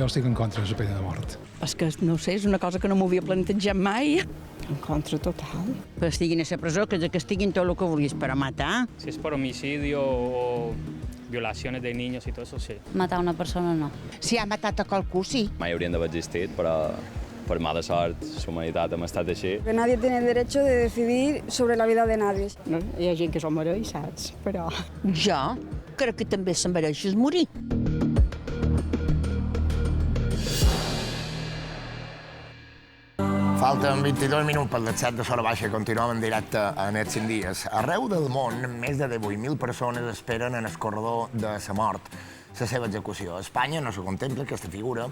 jo estic en contra de la pena de mort. És que, no sé, és una cosa que no m'ho havia plantejat mai. En contra total. Que estiguin a la presó, que estiguin tot el que vulguis, però matar... Si es por homicidio o violaciones de niños y todo eso, sí. Matar una persona no. Si ha matat a qualcú, sí. Mai haurien d'haver existit, però per mala sort, la humanitat hem estat així. Que nadie tiene derecho de decidir sobre la vida de nadie. No, hi ha gent que s'ho mereix, saps? Però... Jo crec que també se'n mereixes morir. Falten 22 minuts per les 7 de l'hora baixa i continuem en directe en els 5 dies. Arreu del món, més de 18.000 persones esperen en el corredor de la mort la seva execució. A Espanya no se contempla aquesta figura,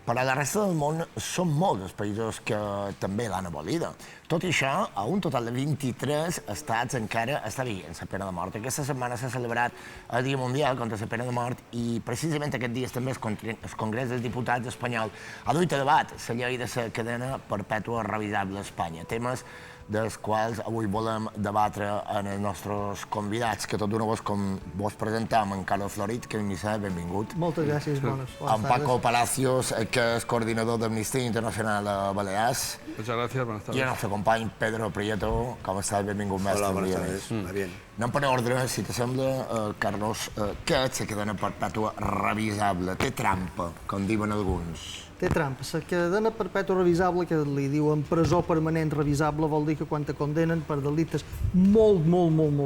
però a la resta del món són molts els països que també l'han abolida. Tot i això, a un total de 23 estats encara està vigent la pena de mort. Aquesta setmana s'ha celebrat el Dia Mundial contra la pena de mort i precisament aquest dia també el Congrés dels Diputats espanyol ha duit a debat la llei de la cadena perpètua revisable a Espanya. Temes dels quals avui volem debatre en els nostres convidats, que tot d'una vos presentam en Carlos Florit, que benvingut. Moltes gràcies, bones tardes. En Paco Palacios, que és coordinador d'Amnistia Internacional a Balears. Muchas gracias, buenas tardes. I el nostre company Pedro Prieto, com estàs? Benvingut, mestre. Hola, buenas tardes. Bien. Anem per ordre, si t'assembla, Carlos, què és la cadena perpètua revisable? Té trampa, com diuen alguns. Té trampa. La cadena perpètua revisable, que li diuen presó permanent revisable, vol dir que quan te condenen per delictes molt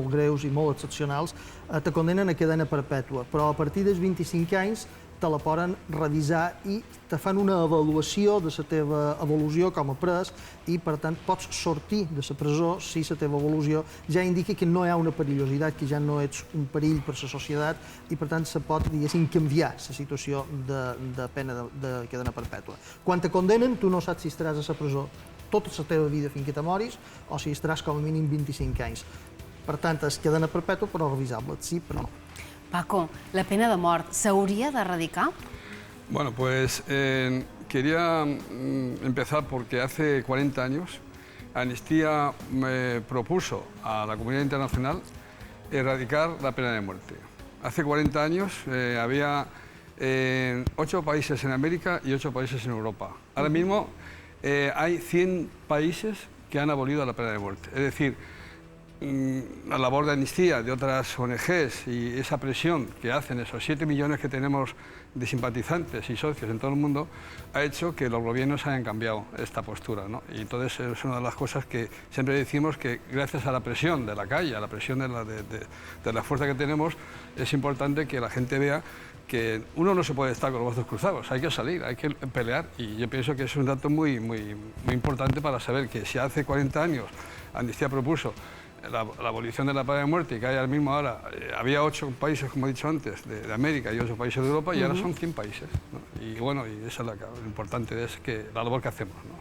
greus i molt excepcionals, te condenen a cadena perpètua. Però a partir dels 25 anys te la poden revisar i te fan una avaluació de la teva evolució com a pres i, per tant, pots sortir de la presó si la teva evolució ja indica que no hi ha una perillositat, que ja no ets un perill per la societat i, per tant, se pot, diguéssim, canviar la situació de pena de cadena perpètua. Quan te condenen, tu no saps si estaràs a la presó tota la teva vida fins que te moris o si estaràs com a mínim 25 anys. Per tant, és cadena perpètua, però revisable, sí, però no. Paco, la pena de mort s'hauria d'erradicar? Bueno, pues quería empezar porque hace 40 años Amnistía me propuso a la comunidad internacional erradicar la pena de muerte. Hace 40 años había 8 países en América y 8 países en Europa. Ahora mismo hay 100 países que han abolido la pena de muerte. Es decir, la labor de Amnistía, de otras ONGs y esa presión que hacen esos 7 millones que tenemos de simpatizantes y socios en todo el mundo ha hecho que los gobiernos hayan cambiado esta postura, ¿no? Y entonces es una de las cosas que siempre decimos que gracias a la presión de la calle, a la presión de la fuerza que tenemos, es importante que la gente vea que uno no se puede estar con los brazos cruzados, hay que salir, hay que pelear y yo pienso que es un dato muy importante para saber que si hace 40 años Amnistía propuso la abolición de la pena de muerte y que hay ahora mismo había 8 países, como he dicho antes, de América y 8 países de Europa y ahora son 100 países, ¿no? Y bueno, y eso es lo importante, es que la labor que hacemos, ¿no?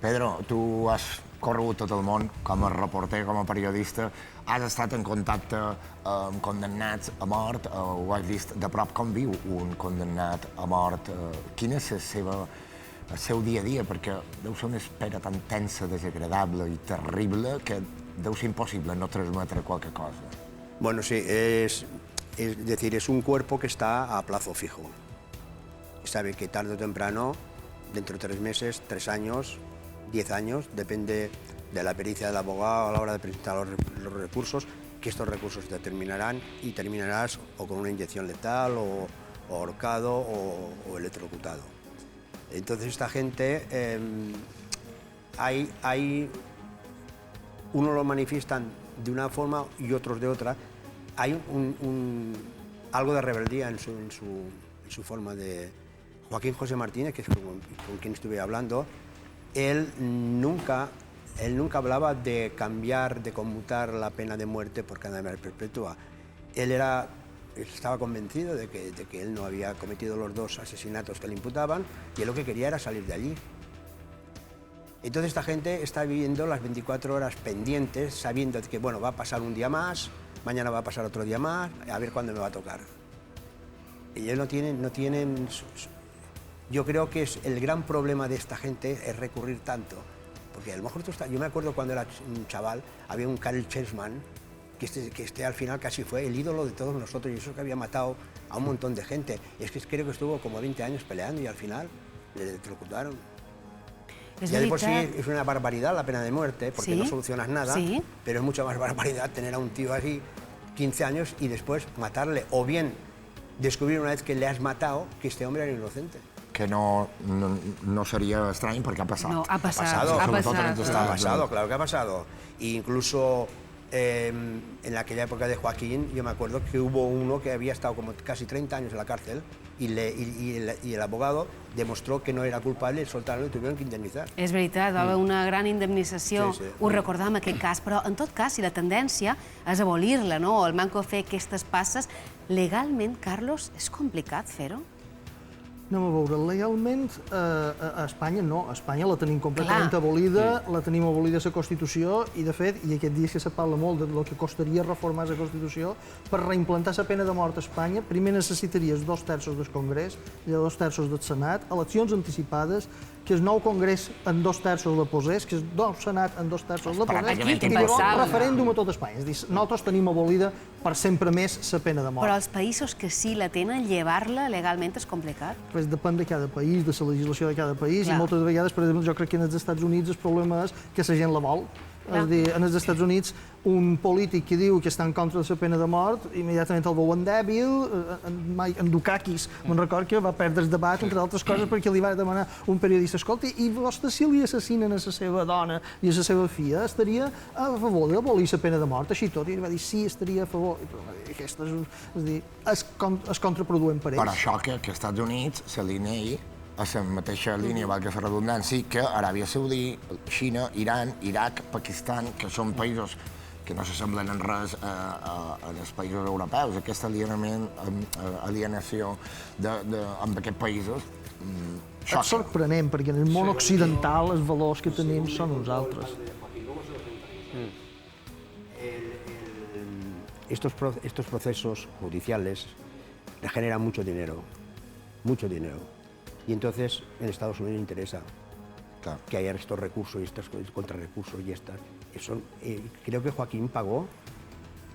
Pedro, tu has corregut tot el món com a reporter, com a periodista, has estat en contacte amb condemnats a mort, ho has vist de prop com viu un condemnat a mort, quin és el seu dia a dia, perquè deu ser una espera tan tensa, desagradable i terrible que deu ser imposible no transmetre qualque cosa. Bueno, sí, es decir, es un cuerpo que está a plazo fijo. Sabe que tarde o temprano, dentro de 3 meses, 3 años, 10 años, depende de la pericia del abogado a la hora de presentar los recursos, que estos recursos determinarán y terminarás o con una inyección letal o ahorcado o electrocutado. Entonces esta gente, unos lo manifiestan de una forma y otros de otra. Hay algo de rebeldía en su forma de... Joaquín José Martínez, que es con quien estuve hablando, él nunca hablaba de cambiar, de conmutar la pena de muerte por cadena perpetua. Él estaba convencido de que él no había cometido los 2 asesinatos que le imputaban y él lo que quería era salir de allí. Entonces esta gente está viviendo las 24 horas pendientes, sabiendo que bueno, va a pasar un día más, mañana va a pasar otro día más, a ver cuándo me va a tocar. Y ellos no tienen... Yo creo que el gran problema de esta gente es recurrir tanto. Porque a lo mejor yo me acuerdo cuando era un chaval, había un Karl Chessman, que este al final casi fue el ídolo de todos nosotros, y eso que había matado a un montón de gente. Es que creo que estuvo como 20 años peleando y al final le electrocutaron. Ya de por sí es una barbaridad la pena de muerte, porque no solucionas nada, pero es mucha más barbaridad tener a un tío así 15 años y después matarle, o bien descubrir una vez que le has matado que este hombre era inocente. Que no sería extraño porque ha pasado. No, ha pasado. Ha pasado, claro que ha pasado. E incluso en aquella época de Joaquín, yo me acuerdo que hubo uno que había estado como casi 30 años en la cárcel y el abogado demostró que no era culpable, el soltaron i tuvieron que indemnitzar. És veritat, va haver una gran indemnització, ho recordàvem aquest cas, però en tot cas, si la tendència és abolir-la, no? O el manco fer aquestes passes, legalment, Carlos, és complicat fer-ho? Anem a veure, legalment a Espanya no, a Espanya la tenim completament abolida, la tenim abolida a la Constitució i de fet, i aquest dia que se parla molt del que costaria reformar la Constitució, per reimplantar la pena de mort a Espanya, primer necessitaries 2/3 del Congrés i 2/3 del Senat, eleccions anticipades, que el nou Congrés en 2/3 la posés, que el nou Senat en 2/3 la posés, i llavors referèndum a tot Espanya. És a dir, nosaltres tenim abolida per sempre més la pena de mort. Però els països que sí la tenen, llevar-la legalment és complicat? Pues depèn de cada país, de la legislació de cada país, i moltes vegades, per exemple, jo crec que en els Estats Units el problema és que la gent la vol. És a dir, en els Estats Units, un polític que diu que està en contra de la pena de mort, immediatament el veuen dèbil. En Dukakis, me'n record que va perdre el debat, entre altres coses, perquè li va demanar un periodista, escolta, i vostè, si li assassinen a la seva dona i a la seva filla, estaria a favor d'abolir la pena de mort, així tot? I ell va dir, sí, estaria a favor. Aquesta és contraproduent per ells. Per això que als Estats Units s'alinei a la mateixa línia, valgui la redundància, que Aràbia Saudí, Xina, Iran, Iraq, Pakistan, que són països que no s'assemblen en res als països europeus. Aquesta alienació amb aquests països xoca. És sorprenent, perquè en el món occidental els valors que tenim són uns altres. Estos procesos judiciales le generan mucho dinero. Y entonces en Estados Unidos interesa que haya estos recursos y estos contrarrecursos y estas. Creo que Joaquín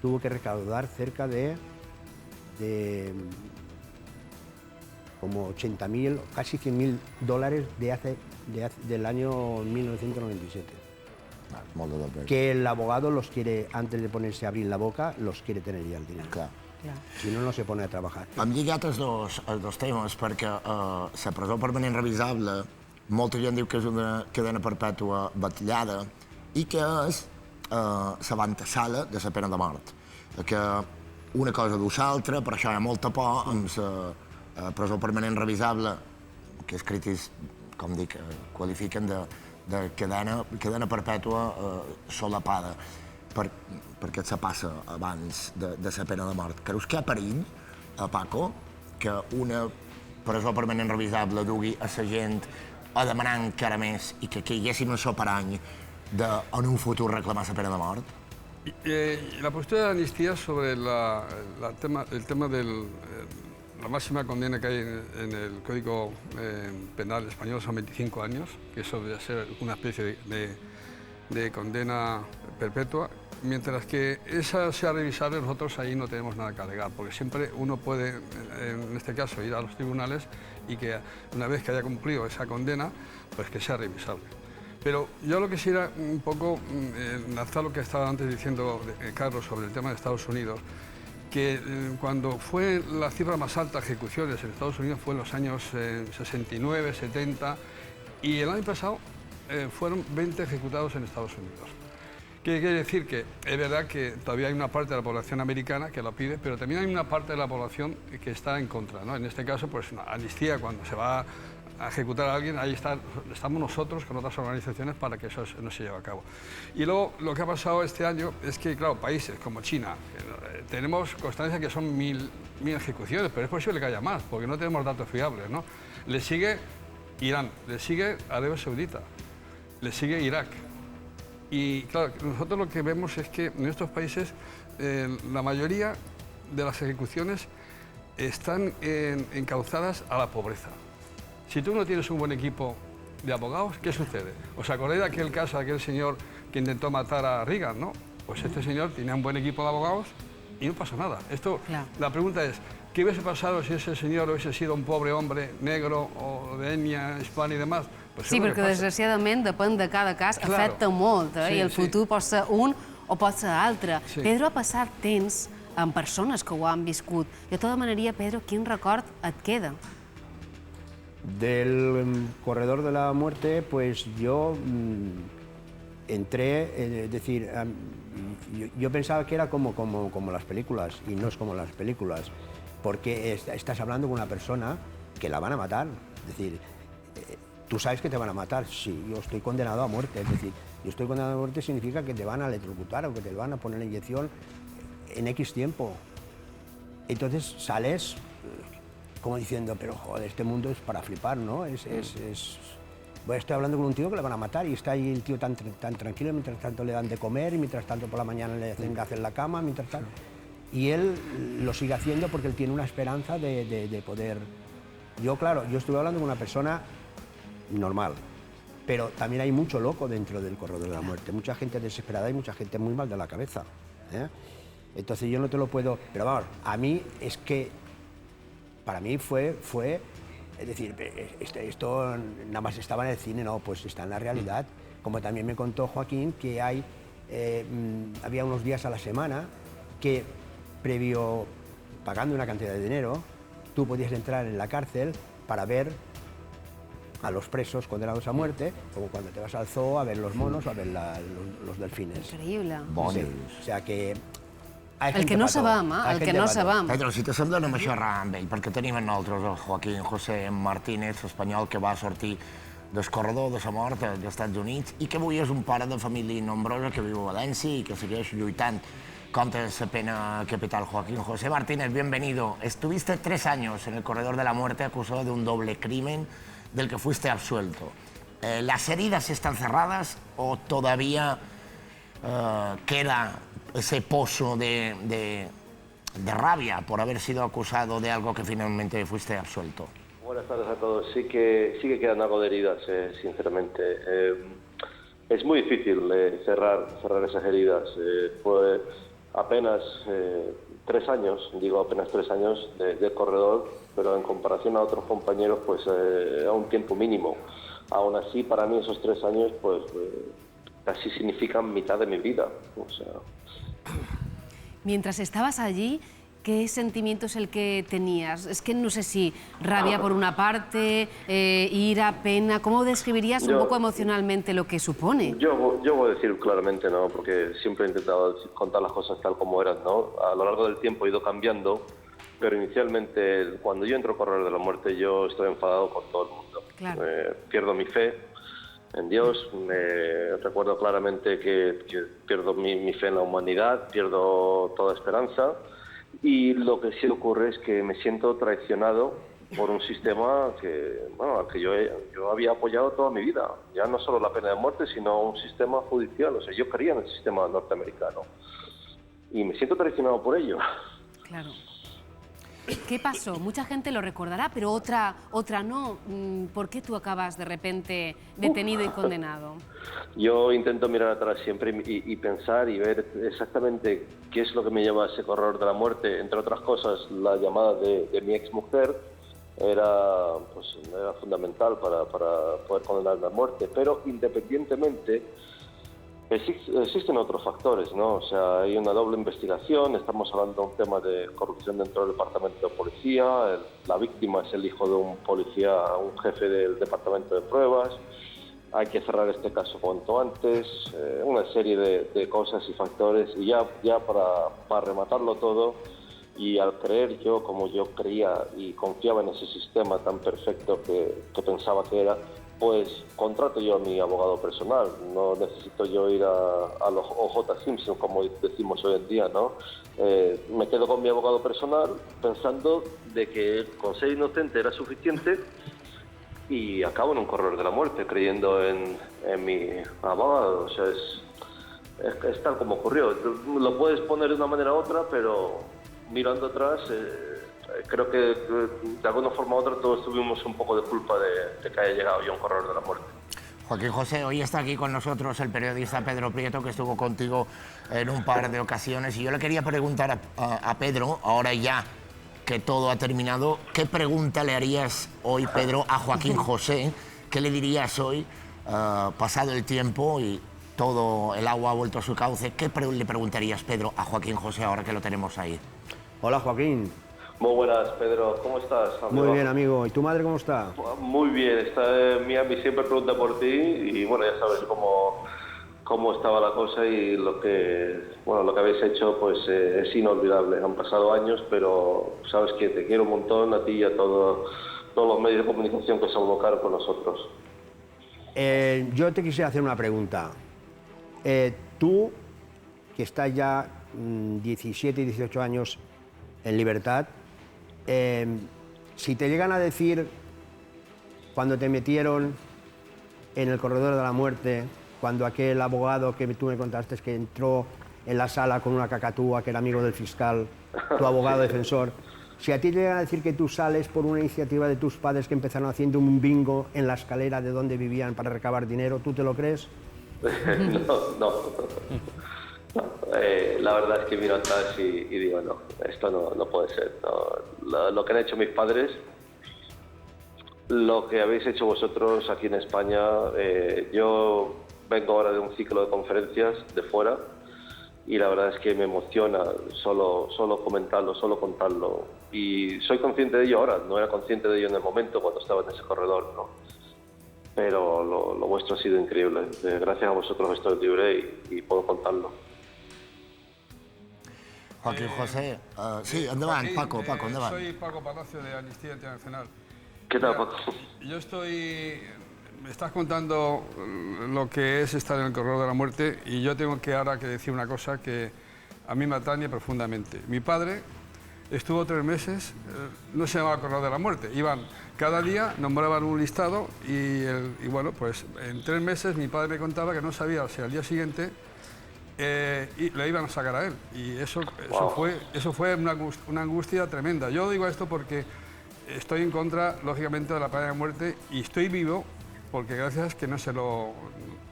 tuvo que recaudar cerca de como 80.000, casi $100.000 del año 1997. Que el abogado los quiere, antes de ponerse a abrir la boca, los quiere tener ya el dinero. Si no, no se pone a treballar. Hem lligat els dos temes perquè la presó permanent revisable, molta gent diu que és una cadena perpètua batllada i que és l'avantesala de la pena de mort. Que una cosa du l'altra, per això hi ha molta por amb la presó permanent revisable, que els crítics, com dic, qualifiquen de cadena perpètua solapada, perquè se passa abans de la pena de mort. Creus que hi ha perill, Paco, que una presó permanent revisable dugui a la gent a demanar encara més i que caiguéssim això per any en un futur reclamar la pena de mort? La postura de amnistía sobre el tema de la máxima condena que hay en el Código Penal español son 25 años, que eso debe ser una especie de condena perpetua, mientras que esa sea revisable, nosotros ahí no tenemos nada que alegar, porque siempre uno puede, en este caso, ir a los tribunales y que una vez que haya cumplido esa condena, pues que sea revisable. Pero yo lo que quisiera un poco enlazar lo que estaba antes diciendo Carlos sobre el tema de Estados Unidos, que cuando fue la cifra más alta de ejecuciones en Estados Unidos fue en los años 69, 70, y el año pasado fueron 20 ejecutados en Estados Unidos. ¿Qué quiere decir? Que es verdad que todavía hay una parte de la población americana que lo pide, pero también hay una parte de la población que está en contra, ¿no? En este caso, pues una amnistía, cuando se va a ejecutar a alguien, ahí estamos nosotros con otras organizaciones para que eso no se lleve a cabo. Y luego, lo que ha pasado este año es que, claro, países como China, tenemos constancia que son 1.000 ejecuciones, pero es posible que haya más, porque no tenemos datos fiables, ¿no? Le sigue Irán, le sigue Arabia Saudita, le sigue Irak. Y claro, nosotros lo que vemos es que en estos países la mayoría de las ejecuciones están encauzadas a la pobreza. Si tú no tienes un buen equipo de abogados, ¿qué sucede? ¿Os acordáis de aquel caso, de aquel señor que intentó matar a Reagan, no? Pues este señor tenía un buen equipo de abogados y no pasa nada. La pregunta es, ¿qué hubiese pasado si ese señor hubiese sido un pobre hombre negro o de etnia hispana y demás? Pues sí, perquè desgraciadament depèn de cada cas, afecta molt, i el futur pot ser un o pot ser altre. Pedro, ha passat temps amb persones que ho han viscut. Jo te demanaria, Pedro, quin record et queda? Del corredor de la muerte, pues yo entré, es decir, yo pensaba que era como las películas, y no es como las películas, porque estás hablando con una persona que la van a matar. Es decir, tú sabes que te van a matar. Sí, yo estoy condenado a muerte. Es decir, yo estoy condenado a muerte significa que te van a electrocutar o que te van a poner la inyección en X tiempo. Entonces sales como diciendo, pero joder, este mundo es para flipar, ¿no? Bueno, estoy hablando con un tío que le van a matar y está ahí el tío tan tranquilo, mientras tanto le dan de comer y mientras tanto por la mañana le hacen la cama, mientras tanto... Y él lo sigue haciendo porque él tiene una esperanza de poder... Yo, claro, yo estuve hablando con una persona normal, pero también hay mucho loco dentro del corredor de la muerte, mucha gente desesperada y mucha gente muy mal de la cabeza, ¿eh? Entonces yo no te lo puedo... Pero vamos, a mí es que... Para mí fue... Es decir, esto nada más estaba en el cine, no, pues está en la realidad. Como también me contó Joaquín, que había unos días a la semana que, previo pagando una cantidad de dinero, tú podías entrar en la cárcel para ver a los presos condenados a muerte, como cuando te vas al zoo a ver los monos o a ver los delfines. Increïble. Sí. O sea que... El que no sabem, el que no sabem. Pedro, si t'assembla, anem a xerrar amb ell, perquè tenim amb nosaltres el Joaquín José Martínez, espanyol, que va sortir del corredor de la mort als Estats Units i que avui és un pare de família nombrosa que viu a València i que segueix lluitant contra la pena capital. Joaquín José Martínez, bienvenido. Estuviste 3 años en el corredor de la muerte acusado de un doble crimen del que fuiste absuelto. ¿Las heridas están cerradas o todavía queda ese pozo de rabia por haber sido acusado de algo que finalmente fuiste absuelto? Buenas tardes a todos. Sí que quedan algo de heridas, sinceramente. Es muy difícil cerrar esas heridas. Fue apenas 3 años, digo apenas 3 años de corredor, pero en comparación a otros compañeros, pues a un tiempo mínimo. Aún así, para mí esos 3 años, pues casi significan mitad de mi vida. O sea... Mientras estabas allí, ¿qué sentimiento es el que tenías? Es que no sé si rabia por una parte, ira, pena... ¿Cómo describirías un poco emocionalmente lo que supone? Yo voy a decir claramente, ¿no? Porque siempre he intentado contar las cosas tal como eran, ¿no? A lo largo del tiempo he ido cambiando, pero inicialmente, cuando yo entro a correr de la muerte, yo estoy enfadado con todo el mundo. Claro. Pierdo mi fe en Dios, recuerdo claramente que pierdo mi fe en la humanidad, pierdo toda esperanza, y lo que sí ocurre es que me siento traicionado por un sistema que, bueno, al que yo había apoyado toda mi vida, ya no solo la pena de muerte, sino un sistema judicial. O sea, yo creía en el sistema norteamericano y me siento traicionado por ello. Claro. ¿Qué pasó? Mucha gente lo recordará, pero otra no. ¿Por qué tú acabas de repente detenido y condenado? Yo intento mirar atrás siempre y pensar y ver exactamente qué es lo que me lleva a ese corredor de la muerte. Entre otras cosas, la llamada de mi exmujer era fundamental para poder condenarme a muerte. Pero independientemente, existen otros factores, ¿no? O sea, hay una doble investigación, estamos hablando de un tema de corrupción dentro del departamento de policía, la víctima es el hijo de un policía, un jefe del departamento de pruebas, hay que cerrar este caso cuanto antes, una serie de cosas y factores, y ya para rematarlo todo, y al creer yo como yo creía y confiaba en ese sistema tan perfecto que pensaba que era, pues contrato yo a mi abogado personal, no necesito yo ir a los OJ Simpson, como decimos hoy en día, ¿no? Me quedo con mi abogado personal pensando de que con ser inocente era suficiente y acabo en un corredor de la muerte creyendo en mi abogado. O sea, es tal como ocurrió. Lo puedes poner de una manera u otra, pero mirando atrás... creo que de alguna forma u otra todos tuvimos un poco de culpa de que haya llegado yo a un corredor de la muerte. Joaquín José, hoy está aquí con nosotros el periodista Pedro Prieto, que estuvo contigo en un par de ocasiones. Y yo le quería preguntar a Pedro, ahora ya que todo ha terminado, ¿qué pregunta le harías hoy, Pedro, a Joaquín José? ¿Qué le dirías hoy, pasado el tiempo y todo el agua ha vuelto a su cauce? ¿Qué le preguntarías, Pedro, a Joaquín José ahora que lo tenemos ahí? Hola, Joaquín. Muy buenas, Pedro. ¿Cómo estás, amigo? Muy bien, amigo. ¿Y tu madre cómo está? Muy bien. Miami siempre pregunta por ti y, bueno, ya sabes cómo estaba la cosa y lo que habéis hecho pues es inolvidable. Han pasado años, pero sabes que te quiero un montón a ti y a todos los medios de comunicación que se abocaron con nosotros. Yo te quisiera hacer una pregunta. Tú, que estás ya 17 y 18 años en libertad, si te llegan a decir, cuando te metieron en el corredor de la muerte, cuando aquel abogado que tú me contaste que entró en la sala con una cacatúa, que era amigo del fiscal, tu abogado defensor, si a ti te llegan a decir que tú sales por una iniciativa de tus padres que empezaron haciendo un bingo en la escalera de donde vivían para recabar dinero, ¿tú te lo crees? No. La verdad es que miro atrás y digo, no, esto no puede ser. No. Lo que han hecho mis padres, lo que habéis hecho vosotros aquí en España, yo vengo ahora de un ciclo de conferencias de fuera y la verdad es que me emociona solo comentarlo, solo contarlo. Y soy consciente de ello ahora, no era consciente de ello en el momento cuando estaba en ese corredor, ¿no? Pero lo vuestro ha sido increíble. Gracias a vosotros estoy libre y puedo contarlo. Joaquín José, sí, endavant, Paco, endavant. Soy Paco Palacio de Amnistía Internacional. ¿Qué tal, Paco? Me estás contando lo que es estar en el corredor de la muerte y yo tengo ahora que decir una cosa que a mí me atañe profundamente. Mi padre estuvo 3 meses, no se llamaba corredor de la muerte, cada día nombraban un listado y bueno, pues en 3 meses mi padre me contaba que no sabía si al día siguiente y le iban a sacar a él. Y eso fue una angustia tremenda. Yo digo esto porque estoy en contra, lógicamente, de la pena de muerte y estoy vivo porque gracias que no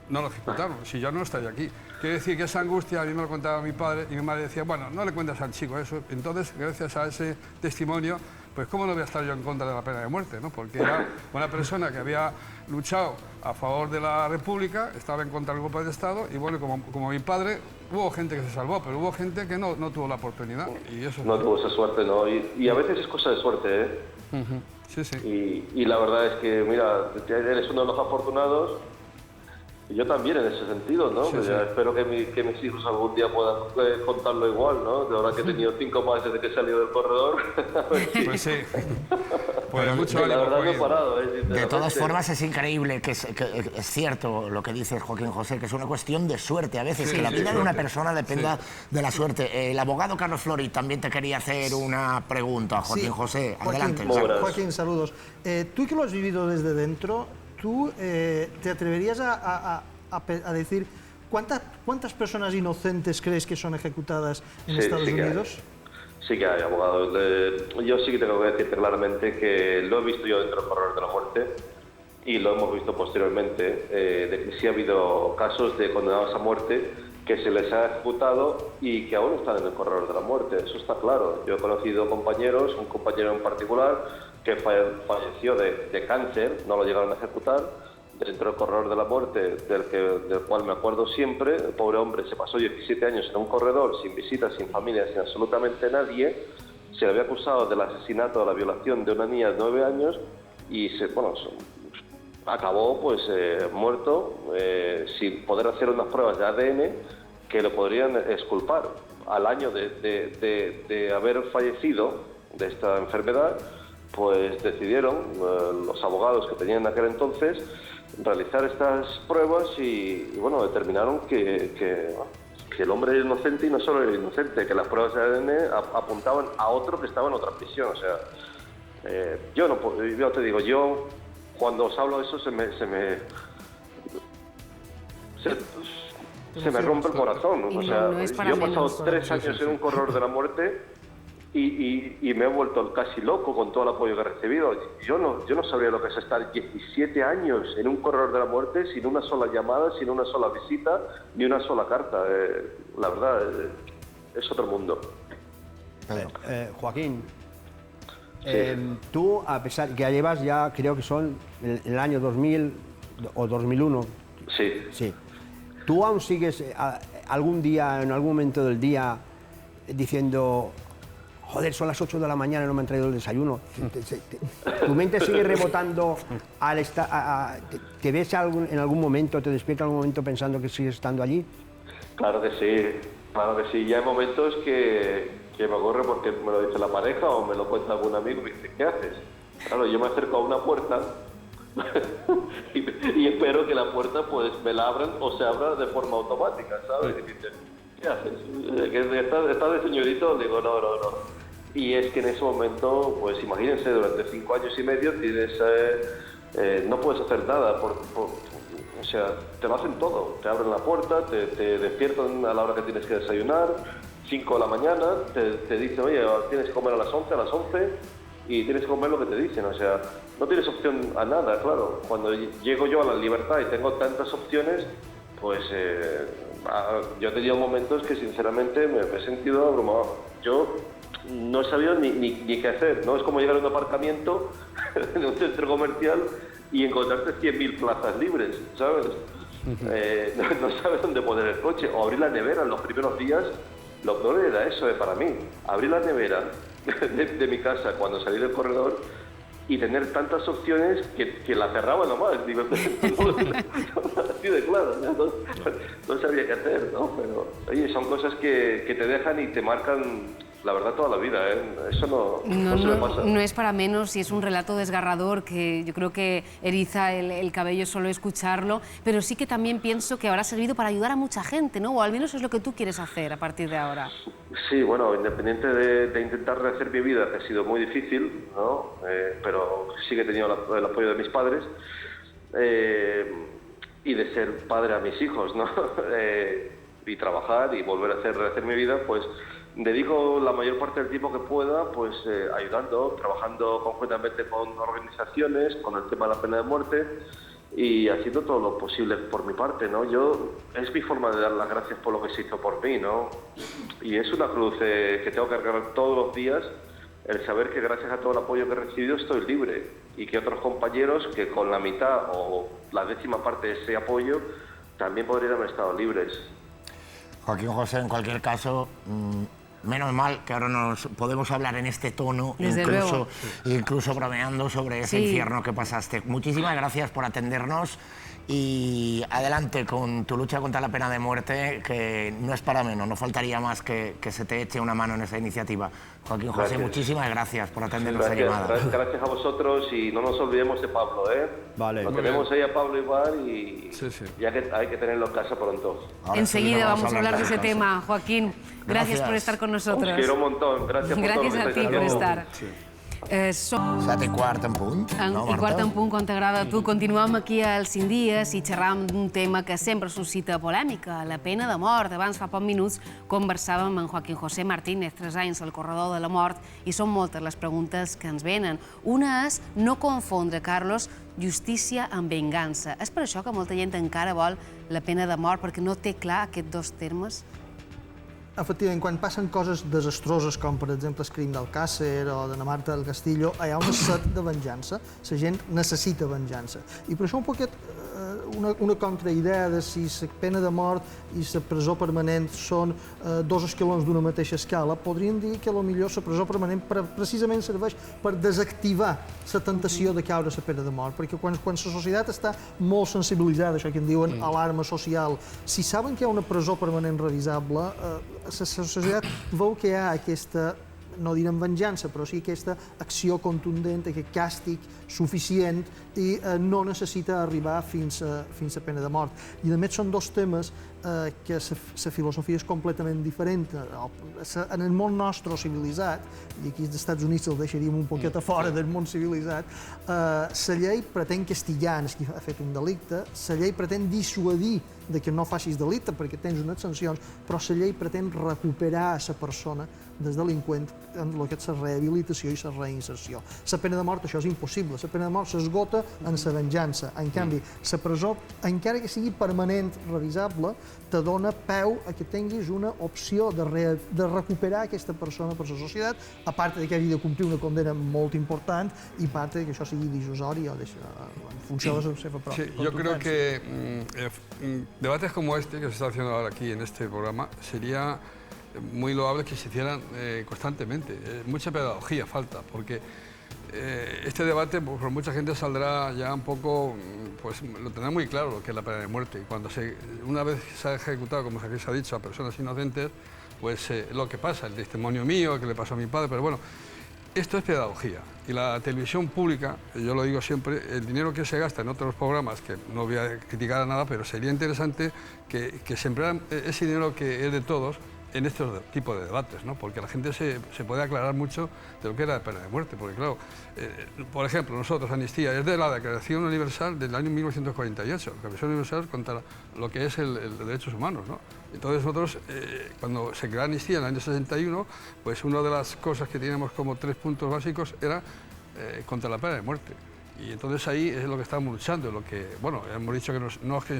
lo ejecutaron. Si yo no estaría aquí. Quiere decir que esa angustia a mí me lo contaba mi padre y mi madre decía, bueno, no le cuentas al chico eso. Entonces, gracias a ese testimonio, pues cómo no voy a estar yo en contra de la pena de muerte, ¿no? Porque era una persona que había luchado a favor de la República, estaba en contra del golpe de Estado y bueno, como mi padre, hubo gente que se salvó, pero hubo gente que no tuvo la oportunidad. Y eso no tuvo esa suerte, ¿no? Y a veces es cosa de suerte, ¿eh? Sí. Y la verdad es que, mira, eres uno de los afortunados. Y yo también en ese sentido, ¿no? Sí. Espero que mis hijos algún día puedan contarlo igual, ¿no? De ahora que he tenido 5 más desde que he salido del corredor. Pues sí. Pues mucho la verdad no he parado, De todas formas es increíble, que es cierto lo que dice Joaquín José, que es una cuestión de suerte a veces, que la vida de una persona dependa de la suerte. El abogado Carlos Flori también te quería hacer una pregunta, Joaquín José. Adelante. Joaquín, saludos. Tú que lo has vivido desde dentro, ¿tú te atreverías a decir cuántas personas inocentes crees que son ejecutadas en Estados Unidos? Sí que hay, abogado. Yo sí que tengo que decirte claramente que lo he visto yo dentro del corredor de la muerte y lo hemos visto posteriormente, de que sí ha habido casos de condenados a muerte que se les ha ejecutado y que aún están en el corredor de la muerte. Eso está claro. Yo he conocido compañeros, un compañero en particular, que falleció de cáncer, no lo llegaron a ejecutar, dentro del corredor de la muerte, del cual me acuerdo siempre. El pobre hombre se pasó 17 años en un corredor, sin visitas, sin familia, sin absolutamente nadie. Se le había acusado del asesinato o la violación de una niña de 9 años y acabó pues muerto, sin poder hacer unas pruebas de ADN que lo podrían exculpar. Al año de haber fallecido de esta enfermedad, pues decidieron los abogados que tenían en aquel entonces realizar estas pruebas y bueno, determinaron que el hombre era inocente y no solo era inocente, que las pruebas de ADN apuntaban a otro que estaba en otra prisión. O sea, yo te digo, yo cuando os hablo de eso se me rompe el corazón. O sea, yo he pasado 3 años en un corredor de la muerte y me he vuelto casi loco con todo el apoyo que he recibido. Yo no sabría lo que es estar 17 años en un corredor de la muerte sin una sola llamada, sin una sola visita, ni una sola carta. La verdad, es otro mundo. Joaquín, tú, a pesar que ya llevas creo que son el año 2000 o 2001. Sí. ¿Tú aún sigues algún día, en algún momento del día, diciendo, joder, son las 8 de la mañana y no me han traído el desayuno? ¿Tu mente sigue rebotando ¿te ves en algún momento, te despiertas en algún momento pensando que sigues estando allí? Claro que sí. Ya hay momentos que me ocurre porque me lo dice la pareja o me lo cuenta algún amigo y me dice, ¿qué haces? Claro, yo me acerco a una puerta y espero que la puerta pues me la abran o se abra de forma automática, ¿sabes? Y dicen, ¿qué haces? ¿Estás de señorito? Digo, no. Y es que en ese momento, pues imagínense, durante 5 años y medio no puedes hacer nada, o sea, te lo hacen todo, te abren la puerta, te despiertan a la hora que tienes que desayunar, 5 de la mañana, te dicen, oye, tienes que comer a las 11, y tienes que comer lo que te dicen, o sea, no tienes opción a nada, claro. Cuando llego yo a la libertad y tengo tantas opciones, pues yo he tenido momentos que sinceramente me he sentido abrumado. Yo no he sabido ni qué hacer, ¿no? Es como llegar a un aparcamiento en un centro comercial y encontrarte 100.000 plazas libres, ¿sabes? No sabes dónde poner el coche, o abrir la nevera. En los primeros días, lo peor era eso para mí, abrir la nevera de mi casa cuando salí del corredor y tener tantas opciones que la cerraba nomás. Digo, así de claro, no sabía qué hacer, ¿no? Pero, oye, son cosas que te dejan y te marcan, la verdad, toda la vida, ¿eh? Eso no se me pasa. No es para menos y es un relato desgarrador que yo creo que eriza el cabello solo escucharlo, pero sí que también pienso que habrá servido para ayudar a mucha gente, ¿no? O al menos es lo que tú quieres hacer a partir de ahora. Sí, bueno, independiente de intentar rehacer mi vida, que ha sido muy difícil, ¿no? Pero sí que he tenido el apoyo de mis padres y de ser padre a mis hijos, ¿no? Y trabajar y volver a rehacer mi vida, pues dedico la mayor parte del tiempo que pueda pues ayudando, trabajando conjuntamente con organizaciones, con el tema de la pena de muerte y haciendo todo lo posible por mi parte, ¿no? Es mi forma de dar las gracias por lo que se hizo por mí, ¿no? Y es una cruz que tengo que cargar todos los días, el saber que gracias a todo el apoyo que he recibido estoy libre y que otros compañeros que con la mitad o la 10ª parte de ese apoyo también podrían haber estado libres. Joaquín José, en cualquier caso, menos mal que ahora nos podemos hablar en este tono, incluso bromeando sobre ese infierno que pasaste. Muchísimas gracias por atendernos y adelante con tu lucha contra la pena de muerte, que no es para menos, no faltaría más que se te eche una mano en esa iniciativa. Joaquín José, muchísimas gracias por atendernos esa llamada. Gracias a vosotros y no nos olvidemos de Pablo, ¿eh? Vale. Lo tenemos ahí a Pablo igual y ya que hay que tenerlo en casa pronto. Enseguida vamos a hablar de ese tema. Joaquín, gracias por estar con nosotros. Os quiero un montón. Gracias a ti por estar. 7:15 en punt. I quart en punt, quan t'agrada a tu. Continuem aquí als 5 dies i xerràvem d'un tema que sempre suscita polèmica, la pena de mort. Abans, fa pocs minuts, conversàvem amb Joaquín José Martínez, 3 anys al corredor de la mort, i són moltes les preguntes que ens venen. Una és no confondre, Carlos, justícia amb vengança. És per això que molta gent encara vol la pena de mort, perquè no té clar aquests dos termes? Efectivament, quan passen coses desastroses, com per exemple el crim d'Alcácer o de la Marta del Castillo, hi ha una set de venjança. La gent necessita venjança. I per això un poquet una contraidea de si la pena de mort i la presó permanent són 2 escalons d'una mateixa escala, podríem dir que potser la presó permanent precisament serveix per desactivar la tentació de caure la pena de mort, perquè quan la societat està molt sensibilitzada, això que en diuen alarma social, si saben que hi ha una presó permanent revisable, la societat veu que hi ha aquesta, no direm venjança, però sí aquesta acció contundent, aquest càstig suficient i no necessita arribar fins a pena de mort. I a més són 2 temes que la filosofia és completament diferent. En el món nostre civilitzat, i aquí als Estats Units el deixaríem un poquet a fora del món civilitzat, la llei pretén castigar qui ha fet un delicte, la llei pretén dissuadir de que no facis delicte perquè tens unes sancions, però la llei pretén recuperar a la persona del delinqüent en el que és la rehabilitació i la reinserció. La pena de mort, això és impossible. La pena de mort s'esgota en la venjança. En canvi, la presó, encara que sigui permanent, revisable, te dona peu a que tinguis una opció de recuperar aquesta persona per la societat, a part que hagi de complir una condena molt important i a part que això sigui dissusori o en funció de la seva pròpia. Sí, yo creo que debates como este que se está haciendo ahora aquí en este programa sería muy loable que se hicieran constantemente. Mucha pedagogía falta, porque este debate por mucha gente saldrá ya un poco, pues lo tendrá muy claro lo que es la pena de muerte. Y cuando una vez se ha ejecutado, como aquí se ha dicho, a personas inocentes, pues lo que pasa, el testimonio mío, que le pasó a mi padre, pero bueno, esto es pedagogía. Y la televisión pública, yo lo digo siempre, el dinero que se gasta en otros programas, que no voy a criticar a nada, pero sería interesante que se empleara ese dinero que es de todos en estos tipos de debates, ¿no? Porque la gente se puede aclarar mucho de lo que era la pena de muerte, porque claro, por ejemplo, nosotros, Amnistía, es de la Declaración Universal del año 1948, la Declaración Universal contra lo que es el derechos humanos, ¿no? Entonces nosotros, cuando se creó Amnistía en el año 61, pues una de las cosas que teníamos como 3 puntos básicos era contra la pena de muerte. Y entonces ahí es lo que estamos luchando, lo que, bueno, hemos dicho que no es que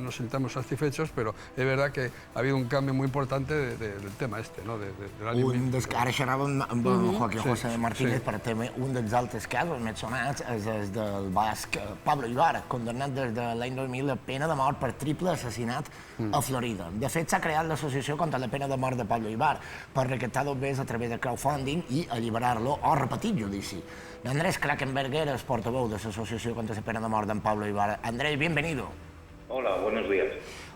nos sintamos satisfechos, pero es verdad que ha habido un cambio muy importante del tema este, no? Del año Ara xerràvem amb el Joaquín José Martínez per tema un dels altres casos més sonats és el del basc Pablo Ibar, condemnat des de l'any 2000 a pena de mort per triple assassinat a Florida. De fet, s'ha creat l'Associació contra la pena de mort de Pablo Ibar per recaptar dobbers a través de crowdfunding i alliberar-lo o repetir judici. Andrés Krakenberger es portavoz de la Asociación contra la Pena de Muerte en Pablo Ibar. Andrés, bienvenido. Hola, buenos días.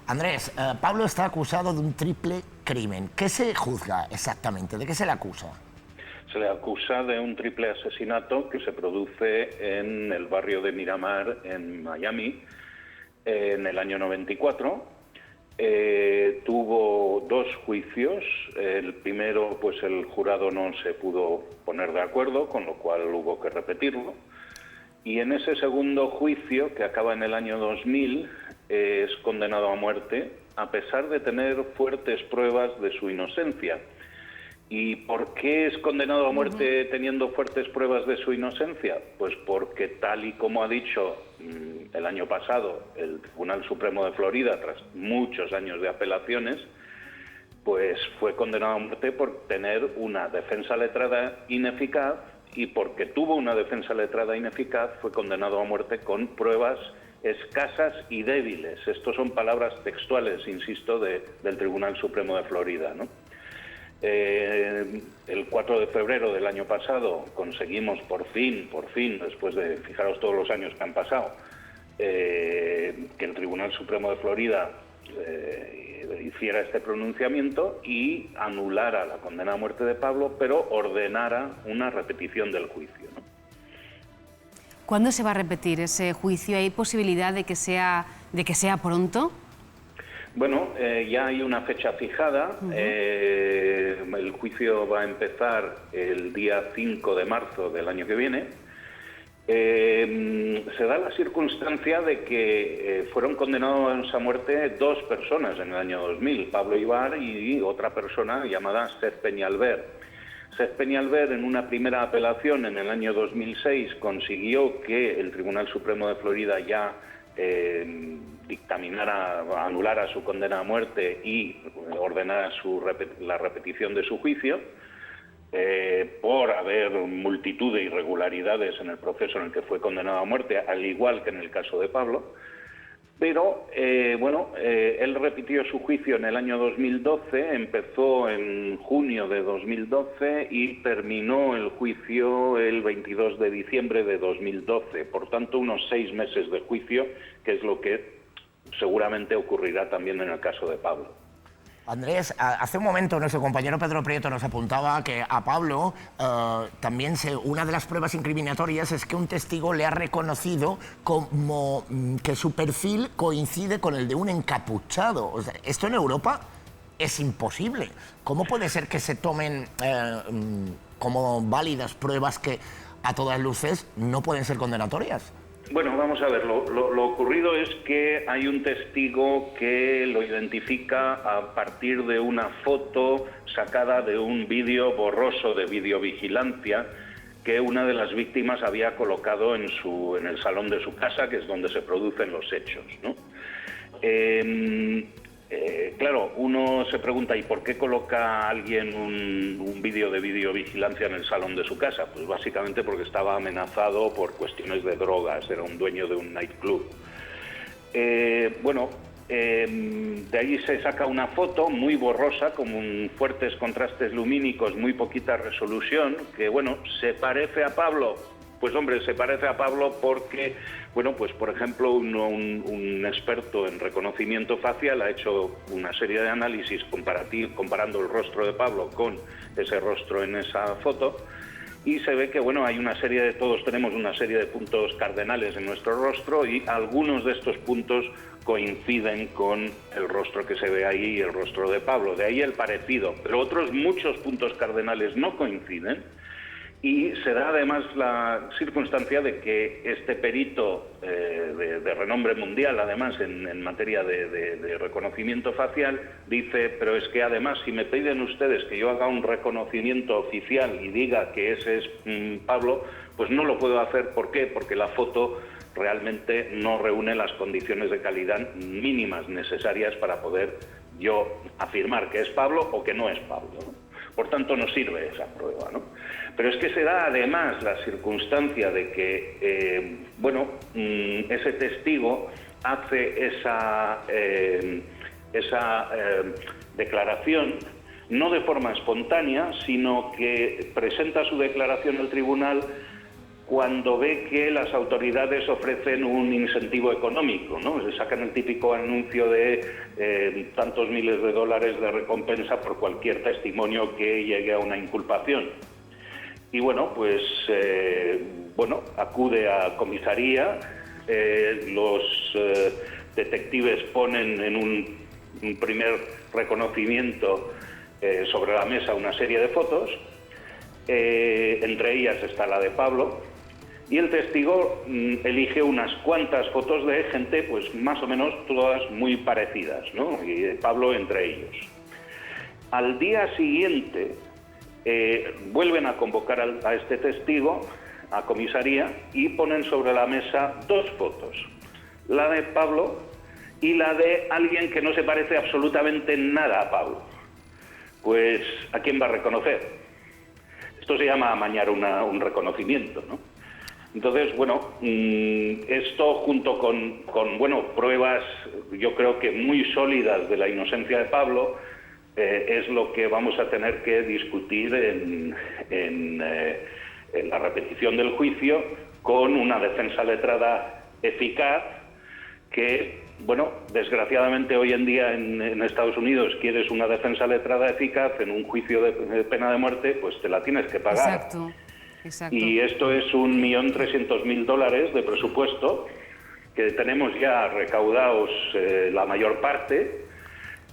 Andrés, Pablo está acusado de un triple crimen. ¿Qué se juzga exactamente? ¿De qué se le acusa? Se le acusa de un triple asesinato que se produce en el barrio de Miramar, en Miami, en el año 94. Tuvo 2 juicios. El primero, pues el jurado no se pudo poner de acuerdo, con lo cual hubo que repetirlo. Y en ese segundo juicio, que acaba en el año 2000, es condenado a muerte, a pesar de tener fuertes pruebas de su inocencia. ¿Y por qué es condenado a muerte teniendo fuertes pruebas de su inocencia? Pues porque, tal y como ha dicho el año pasado el Tribunal Supremo de Florida, tras muchos años de apelaciones, pues fue condenado a muerte por tener una defensa letrada ineficaz, y porque tuvo una defensa letrada ineficaz fue condenado a muerte con pruebas escasas y débiles. Estos son palabras textuales, insisto, del Tribunal Supremo de Florida, ¿no? El 4 de febrero del año pasado conseguimos por fin, después de, fijaros todos los años que han pasado, que el Tribunal Supremo de Florida hiciera este pronunciamiento y anulara la condena a muerte de Pablo, pero ordenara una repetición del juicio, ¿no? ¿Cuándo se va a repetir ese juicio? ¿Hay posibilidad de que sea pronto? Bueno, ya hay una fecha fijada. El juicio va a empezar el día 5 de marzo del año que viene. Se da la circunstancia de que fueron condenados a muerte 2 personas en el año 2000, Pablo Ibar y otra persona llamada Seth Peñalver. Seth Peñalver, en una primera apelación en el año 2006, consiguió que el Tribunal Supremo de Florida ya anulara su condena a muerte y ordenara la repetición de su juicio, por haber multitud de irregularidades en el proceso en el que fue condenado a muerte, al igual que en el caso de Pablo. Pero, él repitió su juicio en el año 2012, empezó en junio de 2012 y terminó el juicio el 22 de diciembre de 2012. Por tanto, unos 6 meses de juicio, que es lo que seguramente ocurrirá también en el caso de Pablo. Andrés, hace un momento nuestro compañero Pedro Prieto nos apuntaba que a Pablo también una de las pruebas incriminatorias es que un testigo le ha reconocido como que su perfil coincide con el de un encapuchado. O sea, esto en Europa es imposible. ¿Cómo puede ser que se tomen como válidas pruebas que a todas luces no pueden ser condenatorias? Bueno, vamos a ver, lo ocurrido es que hay un testigo que lo identifica a partir de una foto sacada de un vídeo borroso de videovigilancia que una de las víctimas había colocado en el salón de su casa, que es donde se producen los hechos, ¿no? Claro, uno se pregunta, ¿y por qué coloca alguien un vídeo de videovigilancia en el salón de su casa? Pues básicamente porque estaba amenazado por cuestiones de drogas, era un dueño de un nightclub. De ahí se saca una foto muy borrosa, con fuertes contrastes lumínicos, muy poquita resolución, que, bueno, ¿se parece a Pablo? Pues hombre, se parece a Pablo porque, bueno, pues por ejemplo, un experto en reconocimiento facial ha hecho una serie de análisis comparando el rostro de Pablo con ese rostro en esa foto, y se ve que, bueno, todos tenemos una serie de puntos cardenales en nuestro rostro y algunos de estos puntos coinciden con el rostro que se ve ahí y el rostro de Pablo, de ahí el parecido, pero otros muchos puntos cardenales no coinciden. Y se da además la circunstancia de que este perito de renombre mundial, además en materia de reconocimiento facial, dice, pero es que además si me piden ustedes que yo haga un reconocimiento oficial y diga que ese es Pablo, pues no lo puedo hacer. ¿Por qué? Porque la foto realmente no reúne las condiciones de calidad mínimas necesarias para poder yo afirmar que es Pablo o que no es Pablo, ¿no? Por tanto, no sirve esa prueba, ¿no? Pero es que se da además la circunstancia de que, ese testigo hace esa declaración no de forma espontánea, sino que presenta su declaración al tribunal cuando ve que las autoridades ofrecen un incentivo económico, ¿no? Se sacan el típico anuncio de tantos miles de dólares de recompensa por cualquier testimonio que llegue a una inculpación. Y bueno, pues acude a comisaría, los detectives ponen en un primer reconocimiento sobre la mesa una serie de fotos, entre ellas está la de Pablo, y el testigo elige unas cuantas fotos de gente, pues más o menos todas muy parecidas, ¿no? Y Pablo entre ellos. Al día siguiente vuelven a convocar a este testigo a comisaría y ponen sobre la mesa dos fotos, la de Pablo y la de alguien que no se parece absolutamente nada a Pablo. Pues, ¿a quién va a reconocer? Esto se llama amañar un reconocimiento, ¿no? Entonces, esto junto con pruebas, yo creo que muy sólidas de la inocencia de Pablo, es lo que vamos a tener que discutir en la repetición del juicio, con una defensa letrada eficaz que, desgraciadamente hoy en día en Estados Unidos, quieres una defensa letrada eficaz en un juicio de pena de muerte, pues te la tienes que pagar. Exacto. Exacto. Y esto es $1.300.000 de presupuesto que tenemos ya recaudados la mayor parte,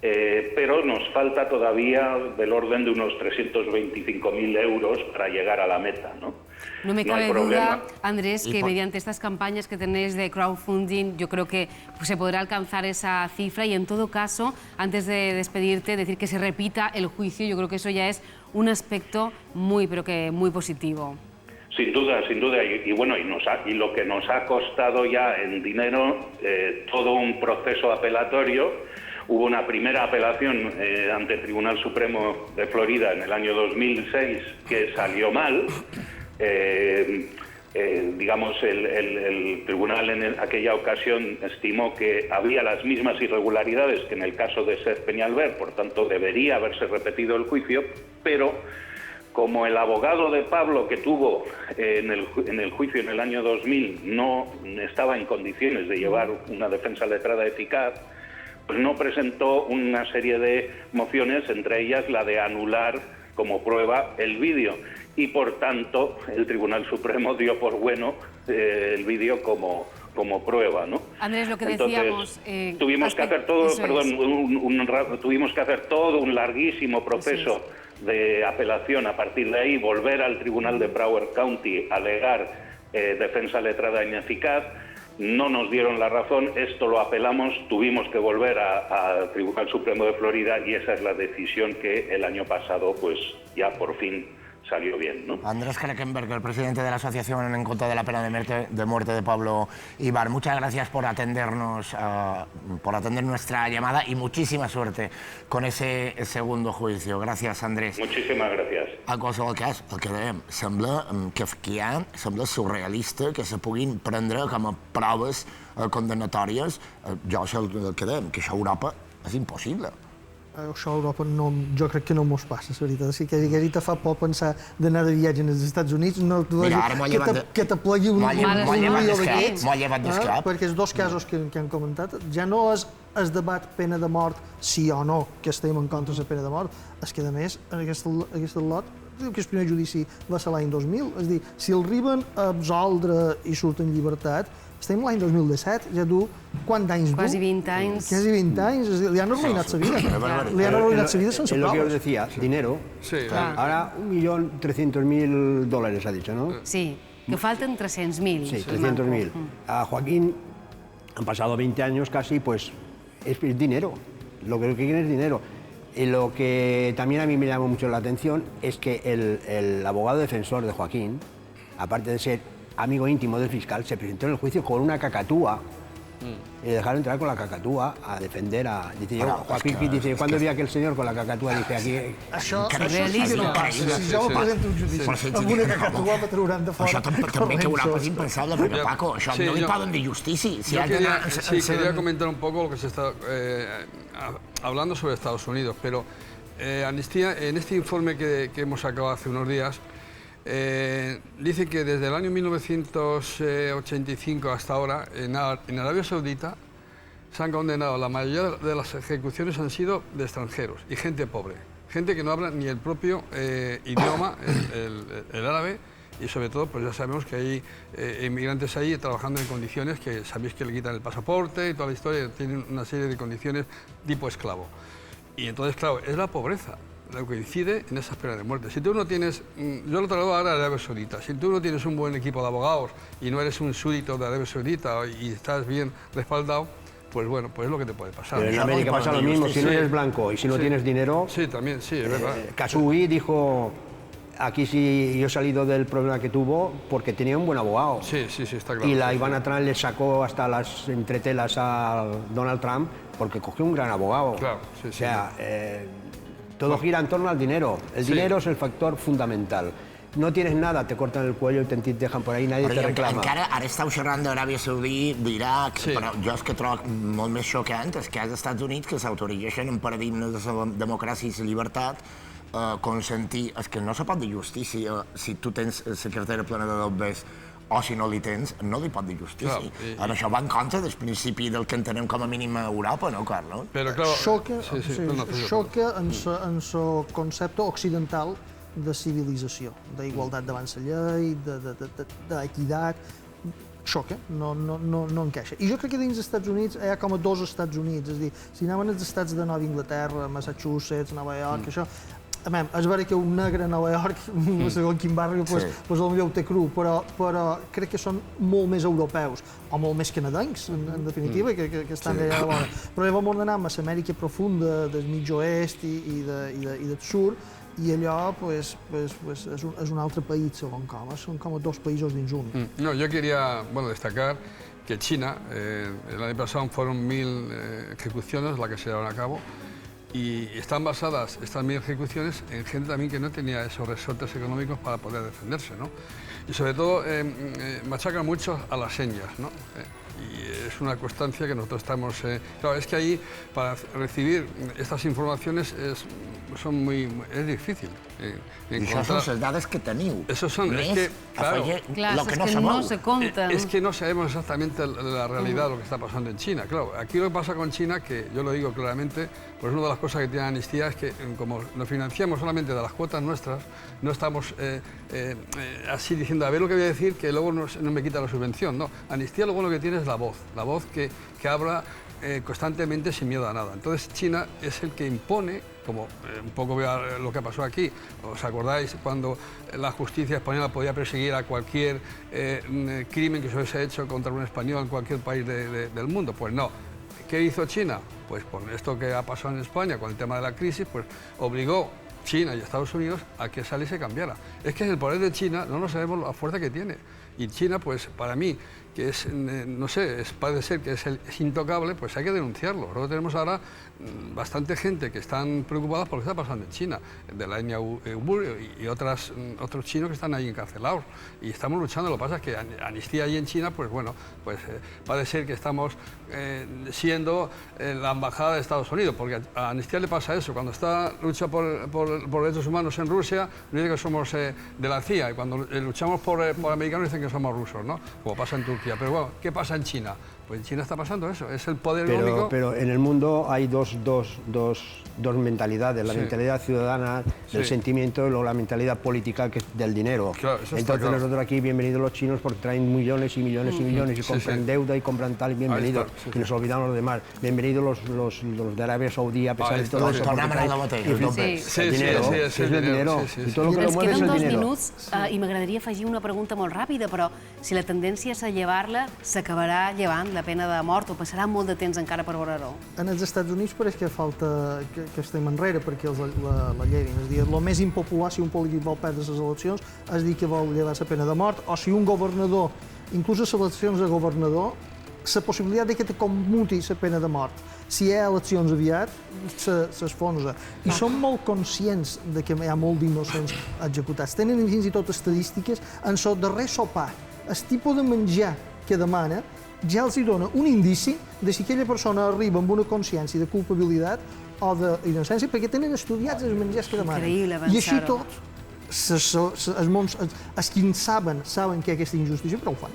pero nos falta todavía del orden de unos 325.000 euros para llegar a la meta, ¿no? No me cabe duda, Andrés, que mediante estas campañas que tenéis de crowdfunding, yo creo que se podrá alcanzar esa cifra, y en todo caso, antes de despedirte, decir que se repita el juicio. Yo creo que eso ya es un aspecto muy, pero que muy positivo. Sin duda, y lo que nos ha costado ya en dinero todo un proceso apelatorio. Hubo una primera apelación ante el Tribunal Supremo de Florida en el año 2006 que salió mal. El tribunal en aquella ocasión estimó que había las mismas irregularidades que en el caso de Seth Peñalver, por tanto debería haberse repetido el juicio, pero como el abogado de Pablo que tuvo en el juicio en el año 2000 no estaba en condiciones de llevar una defensa letrada eficaz, pues no presentó una serie de mociones, entre ellas la de anular como prueba el vídeo. Y por tanto, el Tribunal Supremo dio por bueno el vídeo como prueba, ¿no? Andrés, lo que Entonces, decíamos... tuvimos que hacer todo, tuvimos que hacer todo un larguísimo proceso de apelación. A partir de ahí, volver al Tribunal de Broward County a alegar defensa letrada ineficaz. No nos dieron la razón, esto lo apelamos, tuvimos que volver al Tribunal Supremo de Florida y esa es la decisión que el año pasado pues ya por fin salió bien, ¿no? Andrés Kreckenberg, el presidente de la Asociación en contra de la pena de muerte de Pablo Ibar, muchas gracias por atendernos, por atender nuestra llamada y muchísima suerte con ese segundo juicio. Gracias, Andrés. Muchísimas gracias. En qualsevol cas, el que dèiem, sembla kafkià, sembla surrealista que se puguin prendre com a proves condenatòries. Jo sé el que dèiem, que això a Europa és impossible. Això a Europa jo crec que no mos passa, la veritat. És que quasi te fa por pensar d'anar de viatge als Estats Units, no que te plegui un lío d'aquests. Perquè els dos casos que han comentat ja no és el debat pena de mort, sí o no, que estem en contra de la pena de mort, és que, a més, en aquest lot, diu que el primer judici va ser l'any 2000, és a dir, si el arriben a absoldre i surt en llibertat, estem l'any 2017, ja du quants anys du? Quasi 20 anys. Quasi 20 anys, és a dir, li han arruïnat la vida. Li han arruïnat la vida sense proves. Es lo que os decía, dinero. Sí. Ahora $1.300.000 ha dicho, ¿no? Sí, que falten 300.000. Sí, 300.000. A Joaquín han pasado 20 años casi, pues es dinero. Lo que quieren es dinero. Y lo que también a mí me llamó mucho la atención es que el abogado defensor de Joaquín, aparte de ser amigo íntimo del fiscal, se presentó en el juicio con una cacatúa. Y dejaron entrar con la cacatúa a defender a... Dice, Joaquín dice, cuando vi a aquel señor con la cacatúa, dije, aquí... Això no passa. Si jo ho presento un judici amb una cacatúa me trauran de fora. Això també que Europa és impensable, perquè, Paco, això no li poden dir justici. Sí, quería comentar un poco lo que se está hablando sobre Estados Unidos, pero Amnistía, en este informe que hemos sacado hace unos días, dice que desde el año 1985 hasta ahora, en Arabia Saudita, se han condenado, la mayoría de las ejecuciones han sido de extranjeros y gente pobre, gente que no habla ni el propio idioma, el árabe, y sobre todo, pues ya sabemos que hay inmigrantes ahí trabajando en condiciones que sabéis que le quitan el pasaporte y toda la historia, tienen una serie de condiciones tipo esclavo. Y entonces, claro, es la pobreza lo que incide en esas penas de muerte. Si tú no tienes, yo lo traslado ahora a Arabia Saudita, si tú no tienes un buen equipo de abogados y no eres un súbdito de Arabia Saudita y estás bien respaldado, pues bueno, pues es lo que te puede pasar. Pero en América pasa lo mismo, si no eres blanco y si no tienes dinero... Sí, también, sí, es verdad. Khashoggi dijo, aquí sí yo he salido del problema que tuvo porque tenía un buen abogado. Sí, está claro. Y la Ivana Trump le sacó hasta las entretelas a Donald Trump porque cogió un gran abogado. Claro, sí. O sea, todo gira en torno al dinero. El dinero es el factor fundamental. No tienes nada, te cortan el cuello y te dejan por ahí, nadie te reclama. Encara, ara esteu xerrant d'Aràbia Saudí, d'Iraq, però jo és que trobo molt més xocant és que als Estats Units, que s'autoritzen en paradigmes de la democràcia i la llibertat, consentir, és que no se pot dir justícia si tu tens la cartera plena de dobbers o si no li tens, no li pot dir justícia. Això va en contra del principi del que entenem com a mínim a Europa, no, Carlos? Xoca en el concepte occidental de civilització, d'igualtat davant la llei, d'equitat, xoca, no encaixa. I jo crec que dins dels Estats Units hi ha com a dos Estats Units, és a dir, si anaven als estats de Nova Inglaterra, Massachusetts, Nova York, això, és vera que un negre a Nova York, segons quin barri, doncs potser ho té cru, però crec que són molt més europeus, o molt més canadencs, en definitiva, que estan allà a vora. Però llavors d'anar a l'Amèrica profunda, del mig oest i del sud, i allò és un altre país, segons com, són com dos països dins un. No, yo quería destacar que China, el año pasado fueron 1.000 ejecuciones las que se llevaron a cabo, y están basadas estas 1.000 ejecuciones en gente también que no tenía esos resortes económicos para poder defenderse, ¿no? Y sobre todo machacan mucho a las señas, ¿no? Y es una constancia que nosotros estamos... claro, es que ahí, para recibir estas informaciones, es difícil. I això són les dades que teniu. Eso son, es que, claro, lo que no se contan. Es que no sabemos exactamente la realidad de lo que está pasando en China. Claro, aquí lo que pasa con China, que yo lo digo claramente, pues una de las cosas que tiene Amnistía es que como nos financiamos solamente de las cuotas nuestras, no estamos así diciendo, a ver lo que voy a decir, que luego no me quita la subvención. No, Amnistía lo bueno que tiene es la voz que habla constantemente sin miedo a nada. Entonces China es el que impone, como un poco lo que pasó aquí. ¿Os acordáis cuando la justicia española podía perseguir a cualquier crimen que se hubiese hecho contra un español en cualquier país del mundo? Pues no. ¿Qué hizo China? Pues por esto que ha pasado en España con el tema de la crisis, pues obligó China y Estados Unidos a que esa ley se cambiara. Es que el poder de China no sabemos la fuerza que tiene. Y China, pues para mí, que es, no sé, parece ser que es intocable, pues hay que denunciarlo. Luego tenemos ahora bastante gente que están preocupadas por lo que está pasando en China, de la etnia Uyghur y otros chinos que están ahí encarcelados. Y estamos luchando. Lo que pasa es que Amnistía allí en China, pues bueno, pues parece ser que estamos siendo la embajada de Estados Unidos, porque a Amnistía le pasa eso. Cuando está lucha por derechos humanos en Rusia, nos dicen que somos de la CIA, y cuando luchamos por americanos dicen que somos rusos, ¿no? Como pasa en Turquía. Pero bueno, ¿qué pasa en China? Pues en China está pasando eso, es el poder económico. Pero en el mundo hay dos mentalidades, la mentalidad ciudadana del sentimiento y luego la mentalidad política que es del dinero. Claro, entonces nosotros aquí, bienvenidos los chinos porque traen millones y millones y millones y compran deuda y compran tal y bienvenidos. Y nos olvidamos los demás. Bienvenidos los de Arabia Saudí, a pesar de todo eso. El dinero, és el dinero. I tot el que lo mueve és el dinero. Ens queden 2 minuts i m'agradaria afegir una pregunta molt ràpida, però si la tendència és a llevar-la, s'acabarà llevant la pena de mort o passarà molt de temps encara per veure-ho? En els Estats Units pareix que falta que estem enrere perquè la llevin. És a dir, el més impopular, si un polític vol perdre les eleccions, és dir que vol llevar la pena de mort, o si un governador, inclús a les eleccions de governador, la possibilitat que te commuti la pena de mort. Si hi ha eleccions aviat, s'esfonsa. I són molt conscients que hi ha molt d'innocents executats. Tenen fins i tot estadístiques en el darrer sopar. El tipus de menjar que demana ja els dona un indici de si aquella persona arriba amb una consciència de culpabilitat o d'innocència, perquè tenen estudiats els menjars que demanen. I així tot, els que saben que hi ha aquesta injustícia, però ho fan.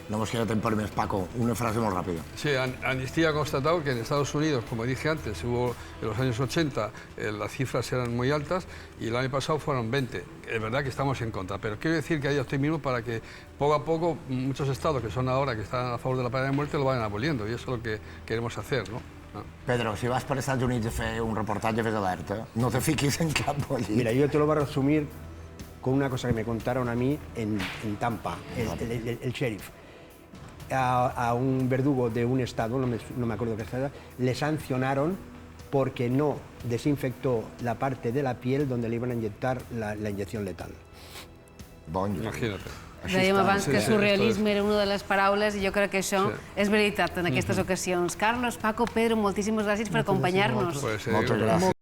No nos queda tiempo más, Paco. Una frase muy rápida. Sí, Amnistía ha constatado que en Estados Unidos, como dije antes, hubo en los años 80 las cifras eran muy altas y el año pasado fueron 20. Es verdad que estamos en contra, pero quiero decir que hay optimismo para que poco a poco muchos estados que son ahora, que están a favor de la pena de muerte, lo vayan aboliendo y eso es lo que queremos hacer, ¿no? Pedro, si vas per Estats Units a fer un reportatge, fes alerta. No te fiquis en cap bollit. Mira, yo te lo voy a resumir con una cosa que me contaron a mí en Tampa, el sheriff. A un verdugo de un estado, no me acuerdo qué estado, le sancionaron porque no desinfectó la parte de la piel donde le iban a inyectar la inyección letal. Bon, imagínate. Dèiem abans que surrealisme era una de les paraules i jo crec que això és veritat en aquestes ocasions. Carlos, Paco, Pedro, moltíssimes gràcies per acompanyar-nos. Moltes gràcies.